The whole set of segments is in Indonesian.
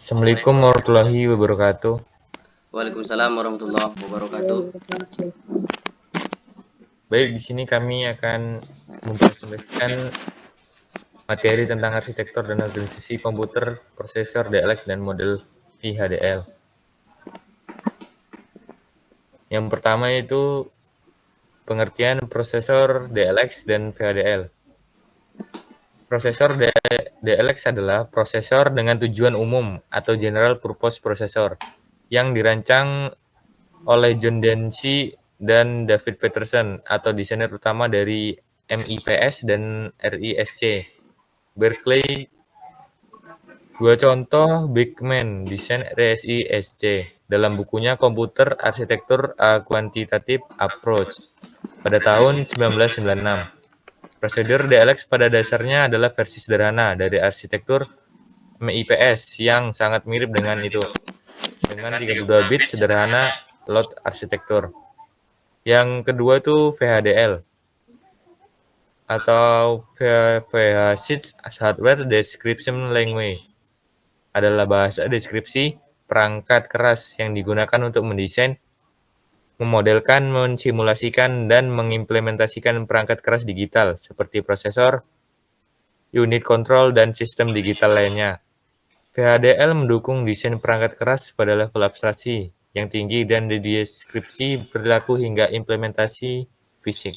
Assalamualaikum warahmatullahi wabarakatuh. Waalaikumsalam warahmatullahi wabarakatuh. Baik, di sini kami akan mempresentasikan materi tentang arsitektur dan organisasi komputer, prosesor DLX, dan model VHDL. Yang pertama itu pengertian prosesor DLX dan VHDL. Prosesor DLX adalah prosesor dengan tujuan umum atau General Purpose Processor yang dirancang oleh John Densi dan David Peterson atau desainer utama dari MIPS dan RISC Berkeley. Dua contoh Beckman desain RISC dalam bukunya Computer Architecture A Quantitative Approach pada tahun 1996. Prosedur DLX pada dasarnya adalah versi sederhana dari arsitektur MIPS yang sangat mirip dengan itu, dengan 32 bit sederhana load arsitektur. Yang kedua itu VHDL atau VHSID Hardware Description Language, adalah bahasa deskripsi perangkat keras yang digunakan untuk mendesain, memodelkan, mensimulasikan, dan mengimplementasikan perangkat keras digital seperti prosesor, unit kontrol, dan sistem digital lainnya. VHDL mendukung desain perangkat keras pada level abstraksi yang tinggi dan deskripsi perilaku hingga implementasi fisik.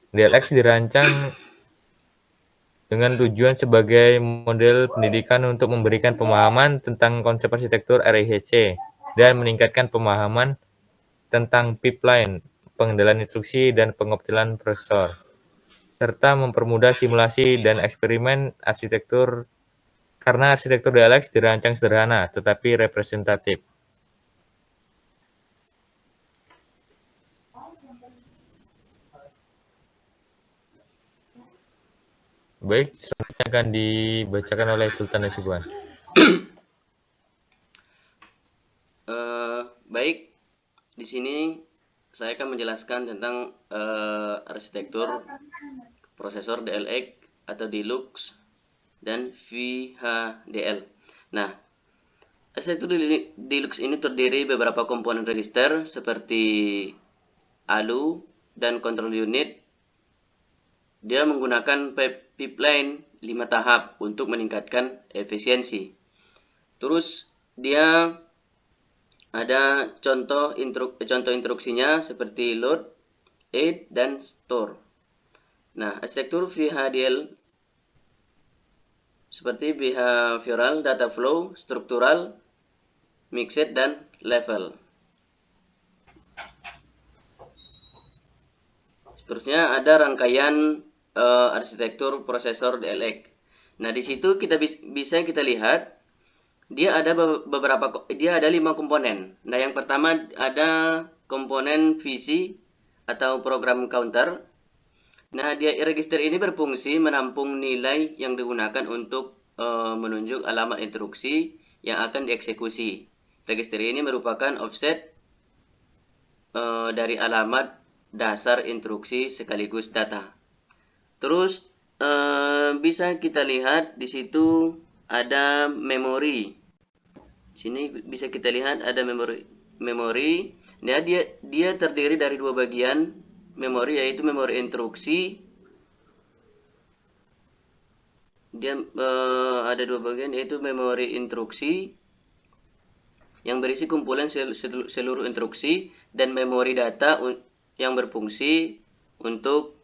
DLX dirancang dengan tujuan sebagai model pendidikan untuk memberikan pemahaman tentang konsep arsitektur RISC dan meningkatkan pemahaman tentang pipeline, pengendalian instruksi, dan pengoptimalan prosesor, serta mempermudah simulasi dan eksperimen arsitektur karena arsitektur DLX dirancang sederhana tetapi representatif. Baik, selanjutnya akan dibacakan oleh Sultan Hasibuan. Baik, di sini saya akan menjelaskan tentang arsitektur prosesor DLX atau Deluxe dan VHDL. Nah, arsitektur Deluxe ini terdiri beberapa komponen register seperti ALU dan control unit. Dia menggunakan pipeline 5 tahap untuk meningkatkan efisiensi. Terus dia ada contoh instruksinya seperti load, add, dan store. Nah, arsitektur VHDL seperti behavioral, data flow, struktural, mixed, dan level. Seterusnya ada rangkaian arsitektur prosesor DLX. Nah, di situ bisa kita lihat dia ada dia ada 5 komponen. Nah, yang pertama ada komponen VC atau program counter. Nah, register ini berfungsi menampung nilai yang digunakan untuk menunjuk alamat instruksi yang akan dieksekusi. Register ini merupakan offset dari alamat dasar instruksi sekaligus data. Terus bisa kita lihat di situ ada memori. Sini bisa kita lihat ada memori. Nah, dia terdiri dari dua bagian memori, yaitu memori instruksi. Dia ada dua bagian, yaitu memori instruksi yang berisi kumpulan seluruh instruksi dan memori data yang berfungsi untuk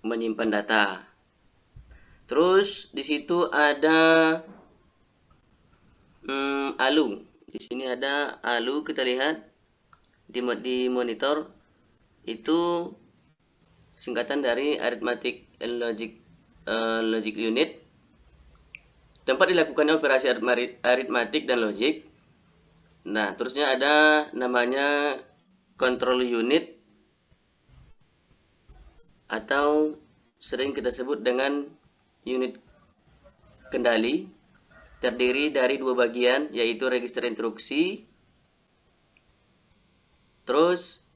menyimpan data. Terus di situ ada ALU. Di sini ada ALU, kita lihat di monitor, itu singkatan dari Arithmetic and Logic Unit, tempat dilakukannya operasi aritmatik dan logik. Nah, terusnya ada namanya control unit atau sering kita sebut dengan unit kendali, terdiri dari dua bagian, yaitu register instruksi, terus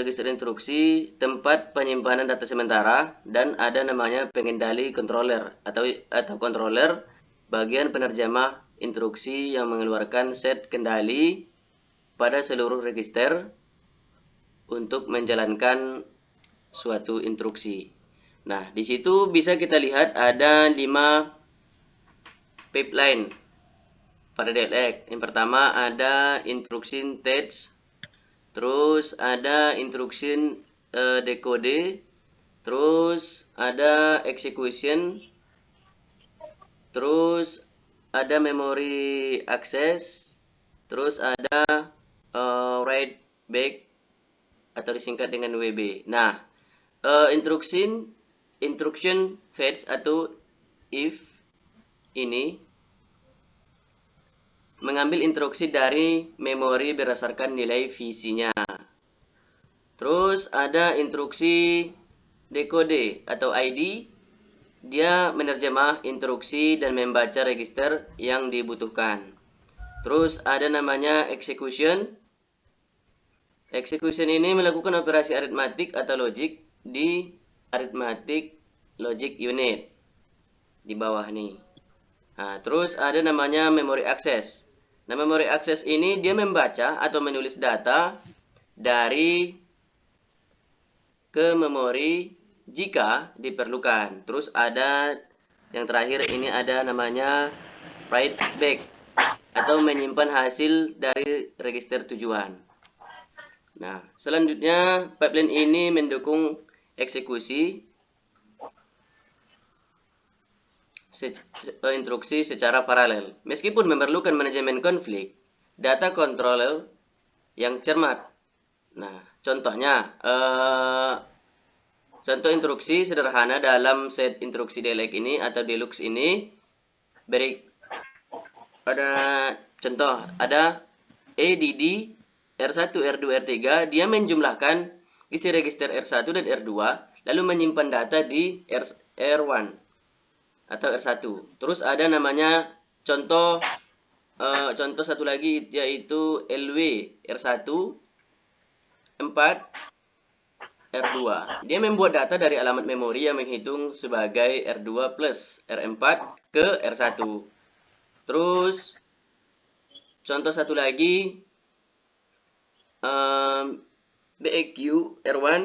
register instruksi, tempat penyimpanan data sementara, dan ada namanya pengendali controller atau controller, bagian penerjemah instruksi yang mengeluarkan set kendali pada seluruh register untuk menjalankan suatu instruksi. Nah, di situ bisa kita lihat ada 5 pipeline pada DLX. Yang pertama ada instruction text, terus ada instruction decode, terus ada execution, terus ada memory access, terus ada write back atau disingkat dengan WB. Nah, instruction fetch atau if ini mengambil instruksi dari memori berdasarkan nilai visinya. Terus ada instruksi decode atau ID, dia menerjemah instruksi dan membaca register yang dibutuhkan. Terus ada namanya execution. Execution ini melakukan operasi aritmatik atau logik di arithmetic logic unit di bawah nih. Nah, terus ada namanya memory access. Nah, memory access ini dia membaca atau menulis data dari ke memori jika diperlukan. Terus ada yang terakhir ini ada namanya write back atau menyimpan hasil dari register tujuan. Nah, selanjutnya pipeline ini mendukung eksekusi instruksi secara paralel. Meskipun memerlukan manajemen konflik, data controller yang cermat. Nah, contohnya, contoh instruksi sederhana dalam set instruksi DLX ini atau Deluxe ini, beri pada contoh ada EDD R1, R2, R3, dia menjumlahkan isi register R1 dan R2, lalu menyimpan data di R1 atau R1. Terus ada namanya contoh satu lagi yaitu LW R1 4 R2. Dia membuat data dari alamat memori yang menghitung sebagai R2 plus R4 ke R1. Terus contoh satu lagi BEQ R1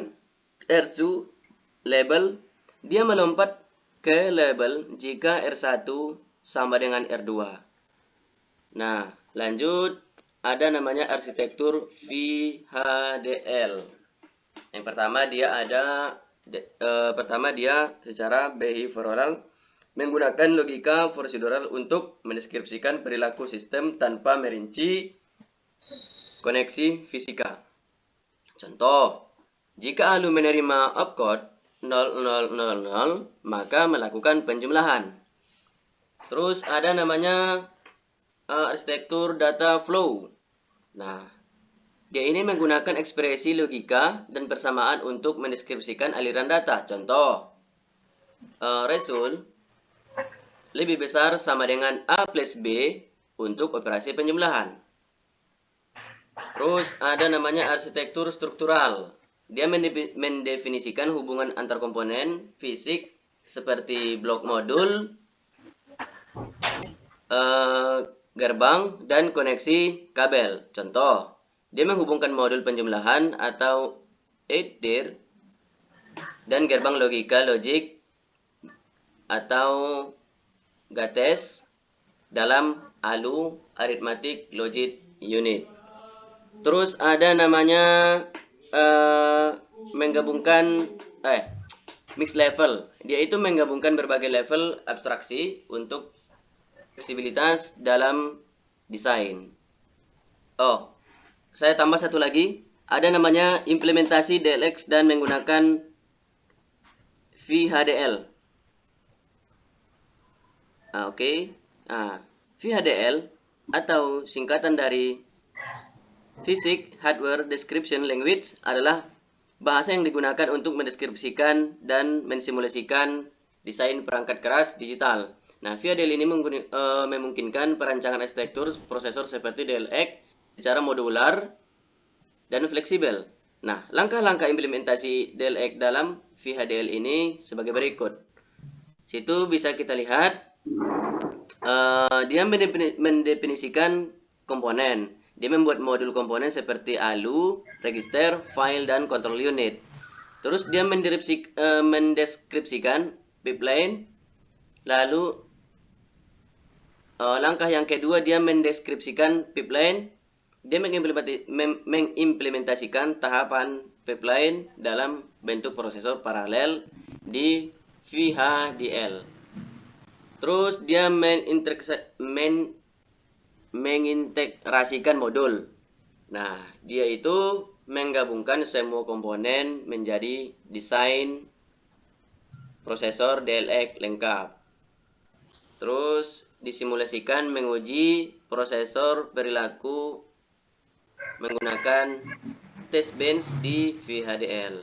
R2 label, dia melompat ke label jika R1 sama dengan R2. Nah, lanjut ada namanya arsitektur VHDL. Yang pertama dia secara behavioral menggunakan logika prosedural untuk mendeskripsikan perilaku sistem tanpa merinci koneksi fisika. Contoh, jika ALU menerima opcode 0000, maka melakukan penjumlahan. Terus ada namanya arsitektur data flow. Nah, dia ini menggunakan ekspresi logika dan persamaan untuk mendeskripsikan aliran data. Contoh, result lebih besar sama dengan A plus B untuk operasi penjumlahan. Terus ada namanya arsitektur struktural. Dia mendefinisikan hubungan antar komponen fisik seperti blok modul, gerbang, dan koneksi kabel. Contoh, dia menghubungkan modul penjumlahan atau 8-dir dan gerbang logika logik atau GATES dalam ALU Arithmetic Logic Unit. Terus ada namanya menggabungkan mix level. Dia itu menggabungkan berbagai level abstraksi untuk fleksibilitas dalam desain. Oh, saya tambah satu lagi. Ada namanya implementasi DLX dan menggunakan VHDL. Oke. VHDL atau singkatan dari Physics Hardware Description Language adalah bahasa yang digunakan untuk mendeskripsikan dan mensimulasikan desain perangkat keras digital. Nah, VHDL ini memungkinkan perancangan arsitektur prosesor seperti DLX secara modular dan fleksibel. Nah, langkah-langkah implementasi DLX dalam VHDL ini sebagai berikut. Situ bisa kita lihat dia mendefinisikan komponen. Dia membuat modul komponen seperti ALU, register, file, dan control unit. Terus dia mendeskripsikan pipeline. Lalu langkah yang kedua dia mendeskripsikan pipeline. Dia mengimplementasikan tahapan pipeline dalam bentuk prosesor paralel di VHDL. Terus dia mengintegrasikan modul. Nah, dia itu menggabungkan semua komponen menjadi desain prosesor DLX lengkap. Terus disimulasikan menguji prosesor perilaku menggunakan test bench di VHDL.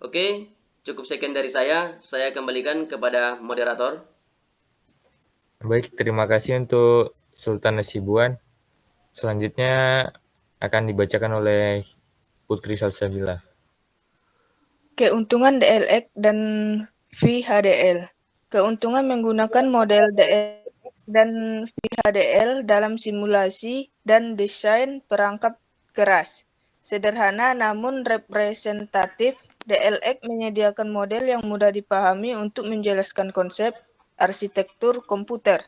Oke, cukup sekian dari saya. Saya kembalikan kepada moderator. Baik, terima kasih untuk Sultan Hasibuan. Selanjutnya akan dibacakan oleh Putri Salsabila. Keuntungan DLX dan VHDL. Keuntungan menggunakan model DLX dan VHDL dalam simulasi dan desain perangkat keras. Sederhana namun representatif, DLX menyediakan model yang mudah dipahami untuk menjelaskan konsep arsitektur komputer.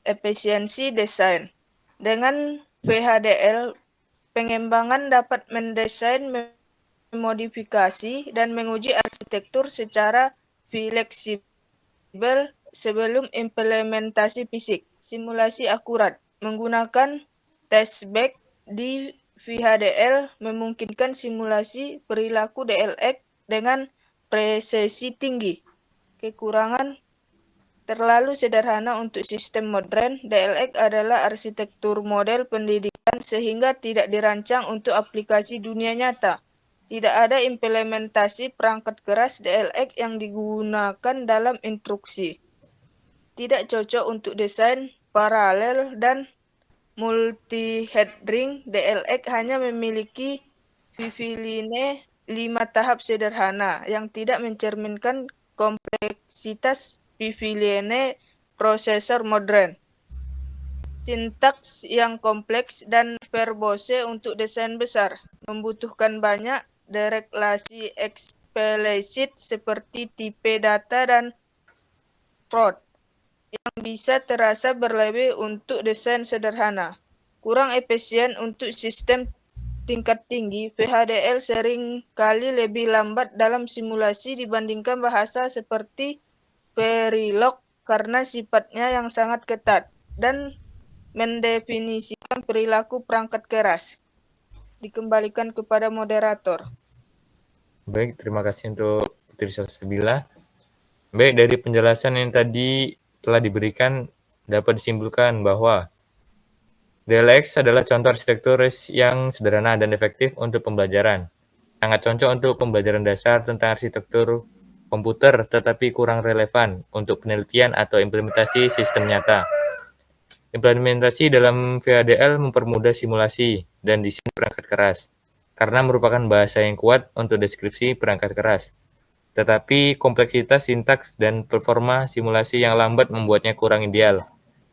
Efisiensi desain. Dengan VHDL, pengembangan dapat mendesain, memodifikasi, dan menguji arsitektur secara fleksibel sebelum implementasi fisik. Simulasi akurat. Menggunakan testbed di VHDL memungkinkan simulasi perilaku DLX dengan presisi tinggi. Kekurangan terlalu sederhana untuk sistem modern. DLX adalah arsitektur model pendidikan sehingga tidak dirancang untuk aplikasi dunia nyata. Tidak ada implementasi perangkat keras DLX yang digunakan dalam instruksi. Tidak cocok untuk desain paralel dan multi-threading. DLX hanya memiliki VV-line 5 tahap sederhana yang tidak mencerminkan kompleksitas VV-line prosesor modern. Sintaks yang kompleks dan verbose untuk desain besar. Membutuhkan banyak deklarasi eksplisit seperti tipe data dan float yang bisa terasa berlebih untuk desain sederhana. Kurang efisien untuk sistem tingkat tinggi. VHDL sering kali lebih lambat dalam simulasi dibandingkan bahasa seperti Verilog karena sifatnya yang sangat ketat dan mendefinisikan perilaku perangkat keras. Dikembalikan kepada moderator. Baik, terima kasih untuk Putri Salsabila. Baik, dari penjelasan yang tadi telah diberikan dapat disimpulkan bahwa DLX adalah contoh arsitektur yang sederhana dan efektif untuk pembelajaran. Sangat cocok untuk pembelajaran dasar tentang arsitektur komputer, tetapi kurang relevan untuk penelitian atau implementasi sistem nyata. Implementasi dalam VHDL mempermudah simulasi dan desain perangkat keras, karena merupakan bahasa yang kuat untuk deskripsi perangkat keras. Tetapi kompleksitas sintaks dan performa simulasi yang lambat membuatnya kurang ideal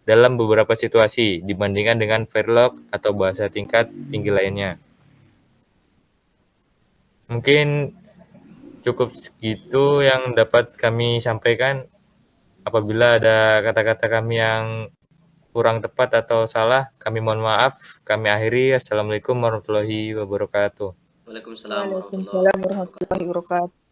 dalam beberapa situasi dibandingkan dengan Verilog atau bahasa tingkat tinggi lainnya. Mungkin cukup segitu yang dapat kami sampaikan. Apabila ada kata-kata kami yang kurang tepat atau salah, kami mohon maaf. Kami akhiri. Assalamualaikum warahmatullahi wabarakatuh. Waalaikumsalam warahmatullahi Waalaikumsalam warahmatullahi wabarakatuh.